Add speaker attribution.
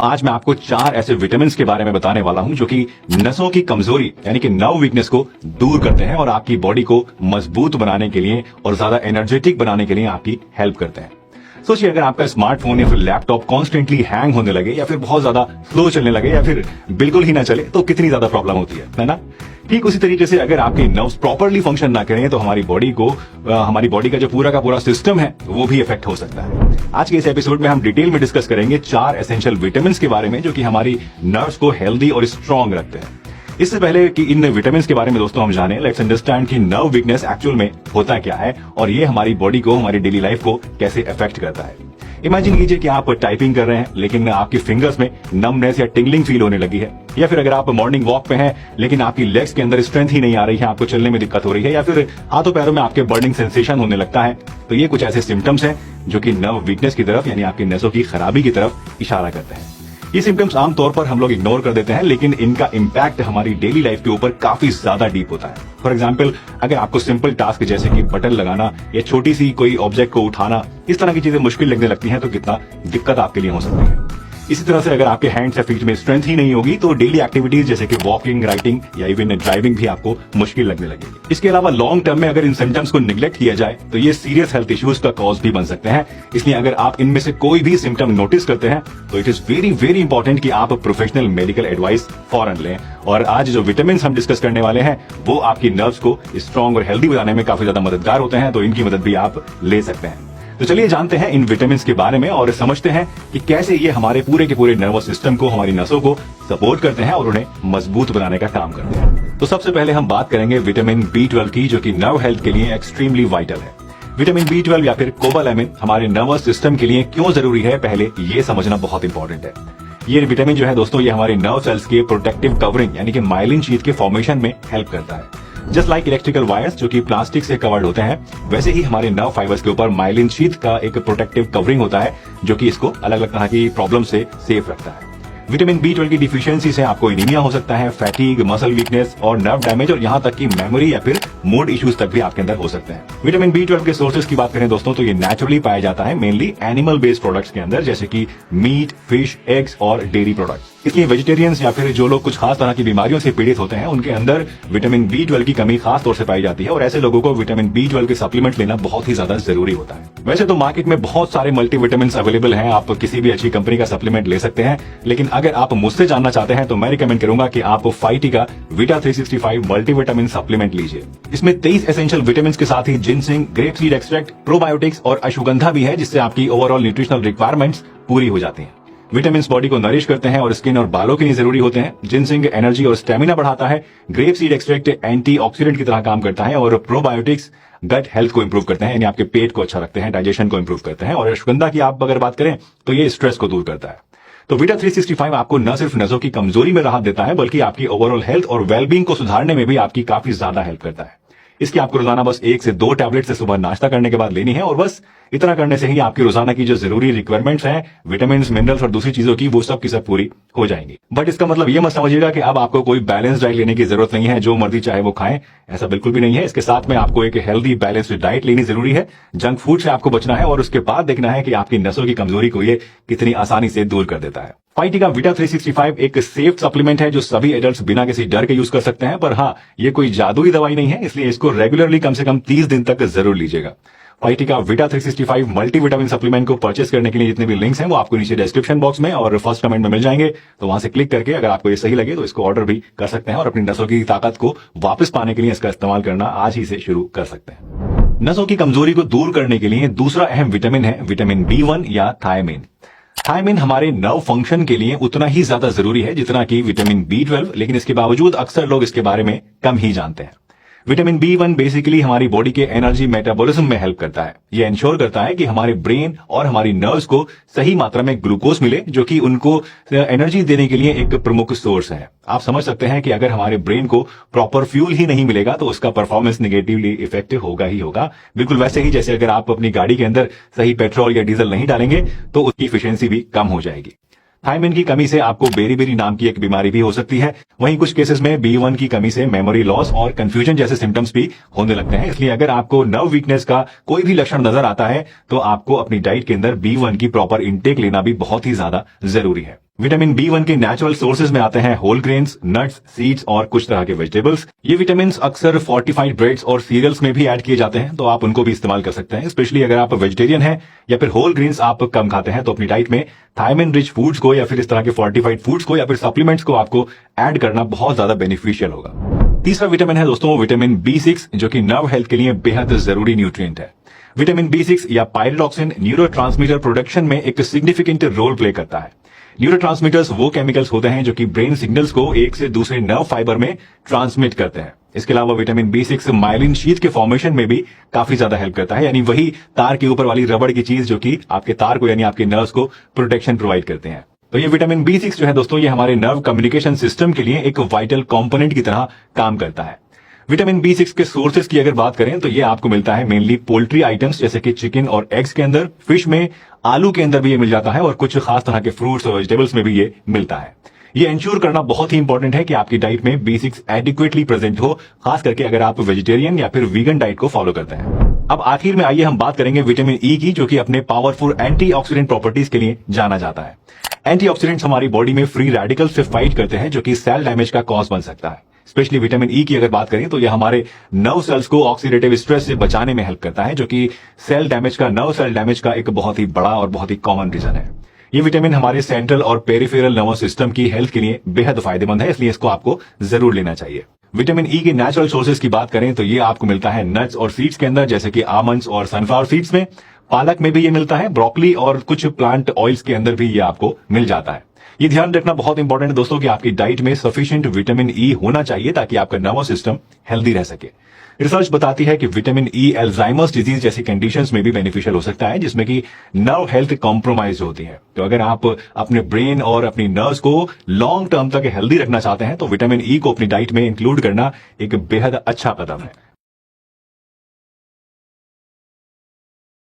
Speaker 1: आज मैं आपको 4 ऐसे विटामिन के बारे में बताने वाला हूं जो कि नसों की कमजोरी यानी कि नर्व वीकनेस को दूर करते हैं और आपकी बॉडी को मजबूत बनाने के लिए और ज्यादा एनर्जेटिक बनाने के लिए आपकी हेल्प करते हैं। सोचिए, अगर आपका स्मार्टफोन या फिर लैपटॉप कॉन्स्टेंटली हैंग होने लगे या फिर बहुत ज्यादा स्लो चलने लगे या फिर बिल्कुल ही ना चले तो कितनी ज्यादा प्रॉब्लम होती है ना। ठीक उसी तरीके से अगर आपके नर्व्स प्रॉपरली फंक्शन ना करें तो हमारी बॉडी का जो पूरा का पूरा सिस्टम है वो भी इफेक्ट हो सकता है। आज के इस एपिसोड में हम डिटेल में डिस्कस करेंगे 4 एसेंशियल विटामिन के बारे में जो कि हमारी नर्व्स को हेल्दी और स्ट्रांग रखते हैं। इससे पहले कि इन विटामिन के बारे में दोस्तों हम जाने, लेट्स अंडरस्टैंड कि नर्व वीकनेस एक्चुअल में होता क्या है और ये हमारी बॉडी को, हमारी डेली लाइफ को कैसे अफेक्ट करता है। इमेजिन कीजिए कि आप टाइपिंग कर रहे हैं लेकिन आपकी फिंगर्स में नमनेस या टिंगलिंग फील होने लगी है, या फिर अगर आप मॉर्निंग वॉक पे हैं लेकिन आपकी लेग्स के अंदर स्ट्रेंथ ही नहीं आ रही है, आपको चलने में दिक्कत हो रही है, या फिर हाथों पैरों में आपके बर्निंग सेंसेशन होने लगता है, तो ये कुछ ऐसे सिम्टम्स हैं जो कि नर्व वीकनेस की तरफ यानी आपके नसों की खराबी की तरफ इशारा करते हैं। ये सिम्टम्स आमतौर पर हम लोग इग्नोर कर देते हैं लेकिन इनका इम्पैक्ट हमारी डेली लाइफ के ऊपर काफी ज्यादा डीप होता है। फॉर एग्जाम्पल, अगर आपको सिंपल टास्क जैसे कि बटन लगाना या छोटी सी कोई ऑब्जेक्ट को उठाना, इस तरह की चीजें मुश्किल लगने लगती हैं तो कितना दिक्कत आपके लिए हो सकती है। इसी तरह से अगर आपके हैंड्स या फीट में स्ट्रेंथ ही नहीं होगी तो डेली एक्टिविटीज जैसे कि वॉकिंग, राइटिंग या इवन ड्राइविंग भी आपको मुश्किल लगने लगेगी। इसके अलावा लॉन्ग टर्म में अगर इन सिम्टम्स को निगलेक्ट किया जाए तो ये सीरियस हेल्थ इश्यूज का कॉज भी बन सकते हैं। इसलिए अगर आप इनमें से कोई भी सिम्टम नोटिस करते हैं तो it is very very important कि आप प्रोफेशनल मेडिकल एडवाइस फौरन लें। और आज जो विटामिन हम डिस्कस करने वाले हैं वो आपकी नर्व्स को स्ट्रांग और हेल्दी बनाने में काफी ज्यादा मददगार होते हैं, तो इनकी मदद भी आप ले सकते हैं। तो चलिए जानते हैं इन विटामिन के बारे में और समझते हैं कि कैसे ये हमारे पूरे के पूरे नर्वस सिस्टम को, हमारी नसों को सपोर्ट करते हैं और उन्हें मजबूत बनाने का काम करते हैं। तो सबसे पहले हम बात करेंगे विटामिन B12 की, जो कि नर्व हेल्थ के लिए एक्सट्रीमली वाइटल है। विटामिन B12 या फिर कोबालैमिन हमारे नर्वस सिस्टम के लिए क्यों जरूरी है, पहले ये समझना बहुत इंपॉर्टेंट है। ये विटामिन जो है दोस्तों, ये हमारे नर्व सेल्स के प्रोटेक्टिव कवरिंग यानी कि माइलिन शीथ के फॉर्मेशन में हेल्प करता है। जस्ट लाइक इलेक्ट्रिकल वायर्स जो कि प्लास्टिक से कवर्ड होते हैं, वैसे ही हमारे नर्व फाइबर्स के ऊपर माइलिन शीथ का एक प्रोटेक्टिव कवरिंग होता है जो कि इसको अलग अलग तरह की प्रॉब्लम से सेफ रखता है। विटामिन B12 की डिफिशियंसी से आपको एनीमिया हो सकता है, फैटीग, मसल वीकनेस और नर्व डैमेज और यहाँ तक कि मेमोरी या फिर मूड इश्यूज तक भी आपके अंदर हो सकते हैं। विटामिन B12 के सोर्सेज की बात करें दोस्तों तो ये नेचुरली पाया जाता है मेनली एनिमल बेस्ड प्रोडक्ट्स के अंदर, जैसे कि मीट, फिश, एग्स और डेयरी प्रोडक्ट्स। इसलिए वेजिटेरियंस या फिर जो लोग कुछ खास तरह की बीमारियों से पीड़ित होते हैं उनके अंदर विटामिन B12 की कमी खास तौर से पाई जाती है और ऐसे लोगों को विटामिन B12 के सप्लीमेंट लेना बहुत ही ज्यादा जरूरी होता है। वैसे तो मार्केट में बहुत सारे मल्टीविटामिन अवेलेबल हैं, आप किसी भी अच्छी कंपनी का सप्लीमेंट ले सकते हैं, लेकिन अगर आप मुझसे जानना चाहते हैं तो मैं रिकमेंड करूंगा कि आप फाइटी का विटा 365 मल्टीविटामिन सप्लीमेंट लीजिए। इसमें 23 एसेंशियल विटामिन के साथ ही ginseng, grape seed extract, probiotics और अश्वगंधा भी है, जिससे आपकी ओवरऑल न्यूट्रिशनल रिक्वायरमेंट्स पूरी हो जाती हैं। विटामिन बॉडी को नरिश करते हैं और स्किन और बालों के लिए जरूरी होते हैं। जिनसिंग एनर्जी और स्टेमिना बढ़ाता है, ग्रेप सीड एक्सट्रैक्ट एंटीऑक्सीडेंट की तरह काम करता है और प्रोबायोटिक्स गट हेल्थ को इंप्रूव करते हैं, यानी आपके पेट को अच्छा रखते हैं, डाइजेशन को इंप्रूव करते हैं। और अश्वगंधा की आप अगर बात करें तो ये स्ट्रेस को दूर करता है। तो विटा 365 आपको न सिर्फ नसों की कमजोरी में राहत देता है बल्कि आपकी ओवरऑल हेल्थ और वेलबींग को सुधारने में भी आपकी काफी ज्यादा हेल्प करता है। इसकी आपको रोजाना बस 1 से 2 टैबलेट से सुबह नाश्ता करने के बाद लेनी है और बस इतना करने से ही आपकी रोजाना की जो जरूरी रिक्वायरमेंट्स हैं विटामिन, मिनरल्स और दूसरी चीजों की, वो सब की सब पूरी हो जाएंगी। बट इसका मतलब ये मत समझिएगा कि अब आपको कोई बैलेंस डाइट लेने की जरूरत नहीं है, जो मर्जी चाहे वो खाएं, ऐसा बिल्कुल भी नहीं है। इसके साथ में आपको एक हेल्दी बैलेंस्ड डाइट लेनी जरूरी है, जंक फूड से आपको बचना है और उसके बाद देखना है कि आपकी नसों की कमजोरी को ये कितनी आसानी से दूर कर देता है। फाइटी का विटा 365 एक सेफ सप्लीमेंट है जो सभी एडल्ट्स बिना किसी डर के यूज कर सकते हैं, पर हाँ, ये कोई जादुई दवाई नहीं है, इसलिए इसको रेगुलरली कम से कम 30 दिन तक जरूर लीजिएगा। फाइटी का विटा 365 मल्टीविटामिन सप्लीमेंट को परचेस करने के लिए जितने भी लिंक्स हैं वो आपको नीचे डिस्क्रिप्शन बॉक्स में और फर्स्ट कमेंट में मिल जाएंगे, तो वहां से क्लिक करके अगर आपको ये सही लगे तो इसको ऑर्डर भी कर सकते हैं और अपनी नसों की ताकत को वापस पाने के लिए इसका इस्तेमाल करना आज ही से शुरू कर सकते हैं। नसों की कमजोरी को दूर करने के लिए दूसरा अहम विटामिन है विटामिन B1 या थायमिन। थायमिन हमारे नर्व फंक्शन के लिए उतना ही ज्यादा जरूरी है जितना कि विटामिन B12, लेकिन इसके बावजूद अक्सर लोग इसके बारे में कम ही जानते हैं। विटामिन B1 बेसिकली हमारी बॉडी के एनर्जी मेटाबॉलिज्म में हेल्प करता है। यह इंश्योर करता है कि हमारे ब्रेन और हमारी नर्व्स को सही मात्रा में ग्लूकोज मिले, जो कि उनको एनर्जी देने के लिए एक प्रमुख सोर्स है। आप समझ सकते हैं कि अगर हमारे ब्रेन को प्रॉपर फ्यूल ही नहीं मिलेगा तो उसका परफॉर्मेंस नेगेटिवली इफेक्ट होगा ही होगा। बिल्कुल वैसे ही जैसे अगर आप अपनी गाड़ी के अंदर सही पेट्रोल या डीजल नहीं डालेंगे तो उसकी इफिशियंसी भी कम हो जाएगी। थायमिन की कमी से आपको बेरी-बेरी नाम की एक बीमारी भी हो सकती है। वहीं कुछ केसेस में B1 की कमी से मेमोरी लॉस और कंफ्यूजन जैसे सिम्टम्स भी होने लगते हैं। इसलिए अगर आपको नर्व वीकनेस का कोई भी लक्षण नजर आता है तो आपको अपनी डाइट के अंदर B1 की प्रॉपर इंटेक लेना भी बहुत ही ज्यादा जरूरी है। विटामिन B1 के नेचुरल सोर्सेज में आते हैं होल ग्रेन्स, नट्स, सीड्स और कुछ तरह के वेजिटेबल्स। ये विटामिन अक्सर फोर्टिफाइड ब्रेड्स और सीरियल्स में भी ऐड किए जाते हैं, तो आप उनको भी इस्तेमाल कर सकते हैं। स्पेशली अगर आप वेजिटेरियन हैं या फिर होल ग्रेन्स आप कम खाते हैं, तो अपनी डाइट में थायमिन रिच फूड्स को या फिर इस तरह के फोर्टिफाइड फूड्स को या फिर सप्लीमेंट्स को आपको ऐड करना बहुत ज्यादा बेनिफिशियल होगा। तीसरा विटामिन है दोस्तों विटामिन B6, जो कि नर्व हेल्थ के लिए बेहद जरूरी न्यूट्रिएंट है। विटामिन B6 या पायरिडॉक्सिन न्यूरोट्रांसमीटर प्रोडक्शन में एक सिग्निफिकेंट रोल प्ले करता है। न्यूरोट्रांसमीटर्स वो केमिकल्स होते हैं जो कि ब्रेन सिग्नल्स को एक से दूसरे नर्व फाइबर में ट्रांसमिट करते हैं। इसके अलावा विटामिन B6 माइलिन शीथ के फॉर्मेशन में भी काफी ज्यादा हेल्प करता है, यानी वही तार के ऊपर वाली रबड़ की चीज जो कि आपके तार को यानी आपके नर्व्स को प्रोटेक्शन प्रोवाइड करते हैं। तो ये विटामिन B6 जो है दोस्तों, ये हमारे नर्व कम्युनिकेशन सिस्टम के लिए एक वाइटल कंपोनेंट की तरह काम करता है। विटामिन B6 के सोर्सेज की अगर बात करें तो ये आपको मिलता है मेनली पोल्ट्री आइटम्स जैसे कि चिकन और एग्स के अंदर, फिश में, आलू के अंदर भी ये मिल जाता है और कुछ खास तरह के फ्रूट्स और वेजिटेबल्स में भी ये मिलता है। ये इंश्योर करना बहुत ही इंपॉर्टेंट है कि आपकी डाइट में B6 एडिक्वेटली प्रेजेंट हो, खास करके अगर आप वेजिटेरियन या फिर वीगन डाइट को फॉलो करते हैं। अब आखिर में आइए हम बात करेंगे विटामिन E की, जो कि अपने पावरफुल एंटीऑक्सीडेंट प्रॉपर्टीज के लिए जाना जाता है। एंटीऑक्सीडेंट्स हमारी बॉडी में फ्री रेडिकल्स से फाइट करते हैं, जो कि सेल डैमेज का कॉज बन सकता है। स्पेशली विटामिन E की अगर बात करें तो यह हमारे नर्व सेल्स को ऑक्सीडेटिव स्ट्रेस से बचाने में हेल्प करता है, जो कि सेल डैमेज का, नर्व सेल डैमेज का एक बहुत ही बड़ा और बहुत ही कॉमन रीजन है। ये विटामिन हमारे सेंट्रल और पेरिफेरल नर्वस सिस्टम की हेल्थ के लिए बेहद फायदेमंद है, इसलिए इसको आपको जरूर लेना चाहिए। विटामिन E के नेचुरल सोर्सेज की बात करें तो ये आपको मिलता है नट्स और सीड्स के अंदर, जैसे कि आमंड्स और सनफ्लावर सीड्स में, पालक में भी ये मिलता है, ब्रोकली और कुछ प्लांट ऑयल्स के अंदर भी ये आपको मिल जाता है। ये ध्यान रखना बहुत इंपॉर्टेंट है दोस्तों कि आपकी डाइट में सफिशिएंट विटामिन E होना चाहिए ताकि आपका नर्वस सिस्टम हेल्दी रह सके। रिसर्च बताती है कि विटामिन E अल्जाइमर्स डिजीज जैसी कंडीशंस में भी बेनिफिशियल हो सकता है, जिसमें कि नर्व हेल्थ कॉम्प्रोमाइज होती है। तो अगर आप अपने ब्रेन और अपनी नर्व्स को लॉन्ग टर्म तक हेल्दी रखना चाहते हैं तो विटामिन E को अपनी डाइट में इंक्लूड करना एक बेहद अच्छा कदम है।